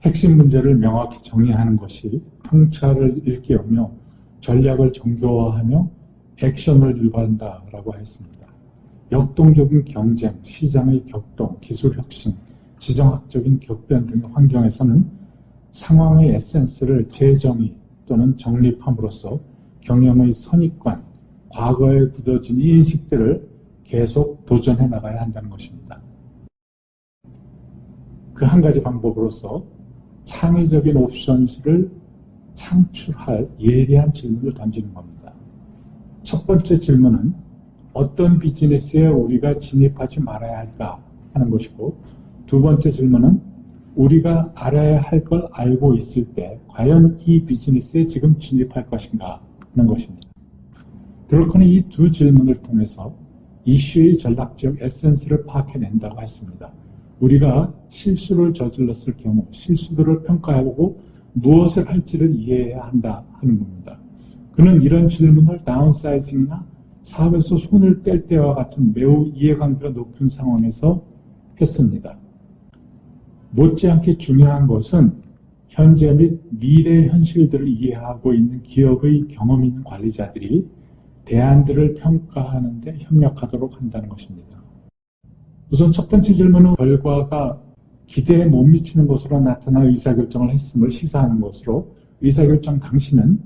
핵심 문제를 명확히 정의하는 것이 통찰을 일깨우며 전략을 정교화하며 액션을 유발한다라고 했습니다. 역동적인 경쟁, 시장의 격동, 기술 혁신, 지정학적인 격변 등의 환경에서는 상황의 에센스를 재정의 또는 정립함으로써 경영의 선입관, 과거에 굳어진 이 인식들을 계속 도전해 나가야 한다는 것입니다. 그 한 가지 방법으로서 창의적인 옵션을 창출할 예리한 질문을 던지는 겁니다. 첫 번째 질문은 어떤 비즈니스에 우리가 진입하지 말아야 할까 하는 것이고, 두 번째 질문은 우리가 알아야 할 걸 알고 있을 때 과연 이 비즈니스에 지금 진입할 것인가 하는 것입니다. 드러커는 이 두 질문을 통해서 이슈의 전략적 에센스를 파악해낸다고 했습니다. 우리가 실수를 저질렀을 경우 실수들을 평가해보고 무엇을 할지를 이해해야 한다 하는 겁니다. 그는 이런 질문을 다운사이징이나 사업에서 손을 뗄 때와 같은 매우 이해관계가 높은 상황에서 했습니다. 못지않게 중요한 것은 현재 및 미래 현실들을 이해하고 있는 기업의 경험 있는 관리자들이 대안들을 평가하는 데 협력하도록 한다는 것입니다. 우선 첫 번째 질문은 결과가 기대에 못 미치는 것으로 나타나 의사결정을 했음을 시사하는 것으로, 의사결정 당시는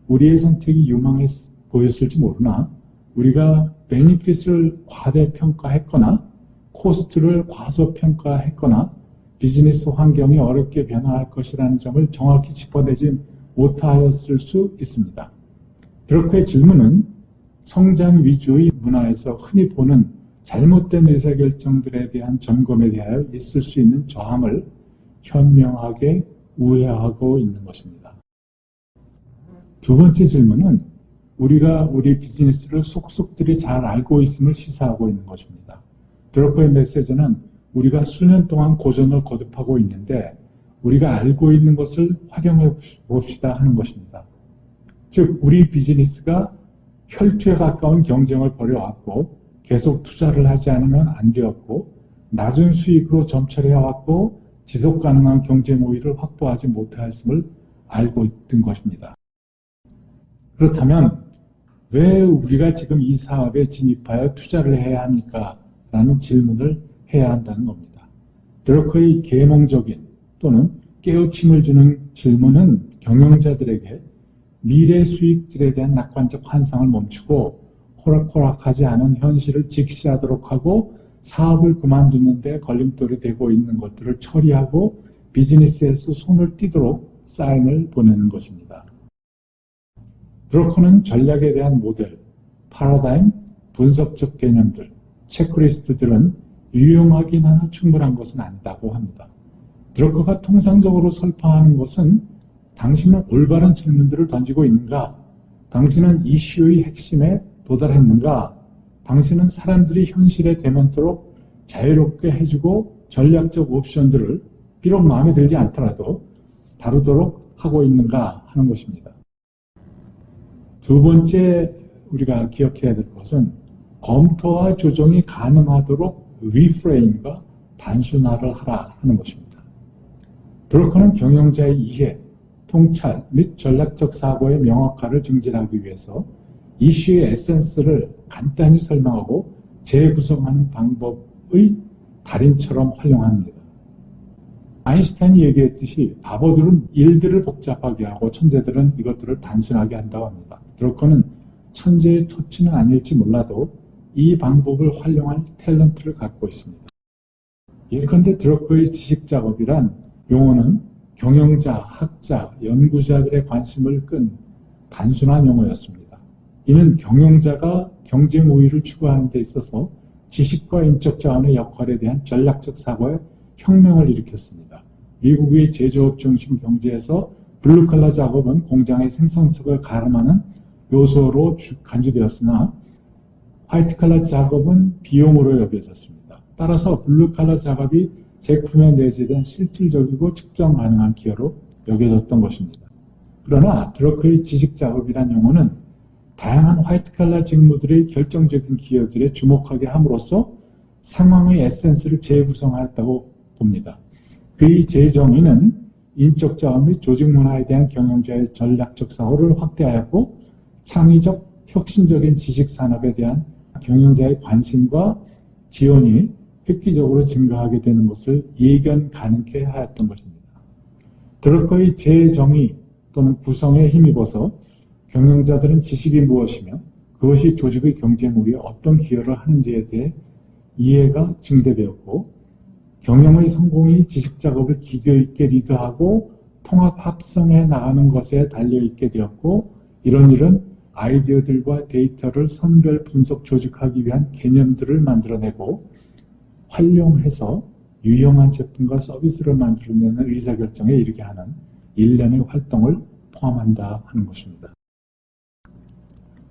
우리의 선택이 유망해 보였을지 모르나 우리가 베니핏을 과대평가했거나 코스트를 과소평가했거나 비즈니스 환경이 어렵게 변화할 것이라는 점을 정확히 짚어내지 못하였을 수 있습니다. 드러커의 질문은 성장 위주의 문화에서 흔히 보는 잘못된 의사결정들에 대한 점검에 대하여 있을 수 있는 저함을 현명하게 우회하고 있는 것입니다. 두 번째 질문은 우리가 우리 비즈니스를 속속들이 잘 알고 있음을 시사하고 있는 것입니다. 드러커의 메시지는 우리가 수년 동안 고전을 거듭하고 있는데 우리가 알고 있는 것을 활용해 봅시다 하는 것입니다. 즉 우리 비즈니스가 혈투에 가까운 경쟁을 벌여왔고 계속 투자를 하지 않으면 안 되었고 낮은 수익으로 점철해왔고 지속 가능한 경쟁 우위를 확보하지 못하였음을 알고 있던 것입니다. 그렇다면 왜 우리가 지금 이 사업에 진입하여 투자를 해야 합니까? 라는 질문을 해야 한다는 겁니다. 드러커의 계몽적인 또는 깨우침을 주는 질문은 경영자들에게 미래 수익들에 대한 낙관적 환상을 멈추고 호락호락하지 않은 현실을 직시하도록 하고 사업을 그만두는 데 걸림돌이 되고 있는 것들을 처리하고 비즈니스에서 손을 떼도록 사인을 보내는 것입니다. 드러커는 전략에 대한 모델, 파라다임, 분석적 개념들, 체크리스트들은 유용하긴 하나 충분한 것은 아니다고 합니다. 드러커가 통상적으로 설파하는 것은 당신은 올바른 질문들을 던지고 있는가? 당신은 이슈의 핵심에 도달했는가? 당신은 사람들이 현실에 대면토록 자유롭게 해주고 전략적 옵션들을 비록 마음에 들지 않더라도 다루도록 하고 있는가 하는 것입니다. 두 번째 우리가 기억해야 될 것은 검토와 조정이 가능하도록 리프레임과 단순화를 하라 하는 것입니다. 드러커는 경영자의 이해, 통찰 및 전략적 사고의 명확화를 증진하기 위해서 이슈의 에센스를 간단히 설명하고 재구성하는 방법의 달인처럼 활용합니다. 아인슈타인이 얘기했듯이 바보들은 일들을 복잡하게 하고 천재들은 이것들을 단순하게 한다고 합니다. 드러커는 천재의 터치는 아닐지 몰라도 이 방법을 활용할 탤런트를 갖고 있습니다. 예컨대 드러커의 지식작업이란 용어는 경영자, 학자, 연구자들의 관심을 끈 단순한 용어였습니다. 이는 경영자가 경쟁 우위를 추구하는 데 있어서 지식과 인적 자원의 역할에 대한 전략적 사고에 혁명을 일으켰습니다. 미국의 제조업 중심 경제에서 블루칼라 작업은 공장의 생산성을 가름하는 요소로 간주되었으나 화이트칼라 작업은 비용으로 여겨졌습니다. 따라서 블루칼라 작업이 제품에 내재된 실질적이고 측정 가능한 기여로 여겨졌던 것입니다. 그러나 드러커의 지식작업이란 용어는 다양한 화이트칼라 직무들의 결정적인 기여들에 주목하게 함으로써 상황의 에센스를 재구성하였다고 봅니다. 그의 재정의는 인적 자원 및 조직 문화에 대한 경영자의 전략적 사고를 확대하였고 창의적 혁신적인 지식 산업에 대한 경영자의 관심과 지원이 획기적으로 증가하게 되는 것을 예견 가능케 하였던 것입니다. 드러커의 재정의 또는 구성에 힘입어서 경영자들은 지식이 무엇이며 그것이 조직의 경쟁 우위에 어떤 기여를 하는지에 대해 이해가 증대되었고 경영의 성공이 지식 작업을 기교 있게 리드하고 통합 합성해 나가는 것에 달려있게 되었고 이런 일은 아이디어들과 데이터를 선별 분석 조직하기 위한 개념들을 만들어내고 활용해서 유용한 제품과 서비스를 만들어내는 의사결정에 이르게 하는 일련의 활동을 포함한다 하는 것입니다.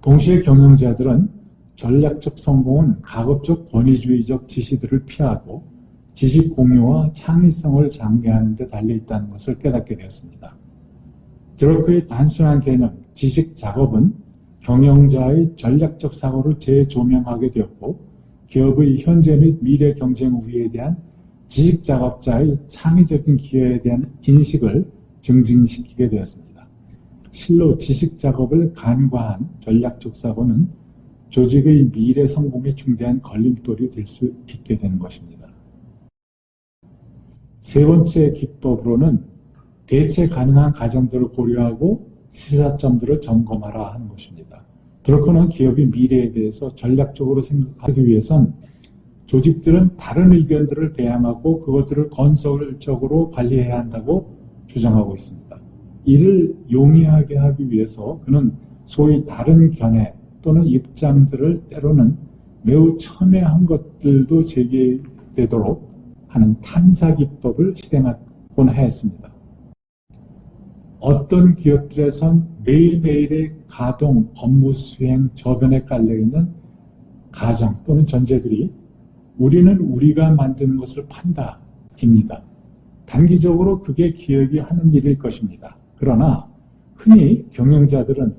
동시에 경영자들은 전략적 성공은 가급적 권위주의적 지시들을 피하고 지식 공유와 창의성을 장려하는 데 달려있다는 것을 깨닫게 되었습니다. 드러크의 단순한 개념, 지식 작업은 경영자의 전략적 사고를 재조명하게 되었고 기업의 현재 및 미래 경쟁 우위에 대한 지식 작업자의 창의적인 기여에 대한 인식을 증진시키게 되었습니다. 실로 지식 작업을 간과한 전략적 사고는 조직의 미래 성공에 중대한 걸림돌이 될 수 있게 되는 것입니다. 세 번째 기법으로는 대체 가능한 가정들을 고려하고 시사점들을 점검하라 하는 것입니다. 드러커는 기업의 미래에 대해서 전략적으로 생각하기 위해선 조직들은 다른 의견들을 배양하고 그것들을 건설적으로 관리해야 한다고 주장하고 있습니다. 이를 용이하게 하기 위해서 그는 소위 다른 견해 또는 입장들을 때로는 매우 첨예한 것들도 제기되도록 하는 탐사기법을 실행하곤 하였습니다. 어떤 기업들에선 매일매일의 가동, 업무 수행, 저변에 깔려있는 가정 또는 전제들이 우리는 우리가 만드는 것을 판다입니다. 단기적으로 그게 기업이 하는 일일 것입니다. 그러나 흔히 경영자들은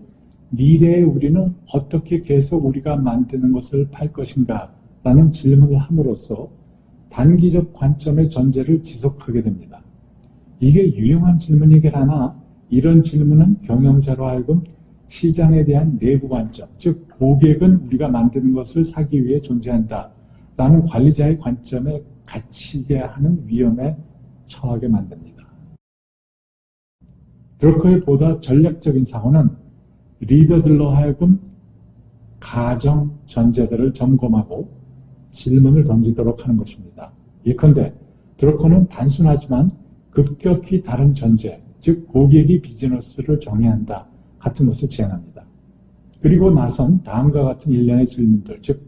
미래의 우리는 어떻게 계속 우리가 만드는 것을 팔 것인가 라는 질문을 함으로써 단기적 관점의 전제를 지속하게 됩니다. 이게 유용한 질문이긴 하나 이런 질문은 경영자로 하여금 시장에 대한 내부 관점, 즉 고객은 우리가 만드는 것을 사기 위해 존재한다 라는 관리자의 관점에 갇히게 하는 위험에 처하게 만듭니다. 드러커의 보다 전략적인 사고는 리더들로 하여금 가정 전제들을 점검하고 질문을 던지도록 하는 것입니다. 예컨대 드러커는 단순하지만 급격히 다른 전제, 즉 고객이 비즈니스를 정의한다 같은 것을 제안합니다. 그리고 나선 다음과 같은 일련의 질문들, 즉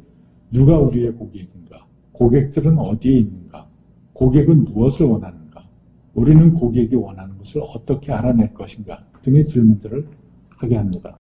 누가 우리의 고객인가, 고객들은 어디에 있는가, 고객은 무엇을 원하는가, 우리는 고객이 원하는 것을 어떻게 알아낼 것인가 등의 질문들을 하게 합니다.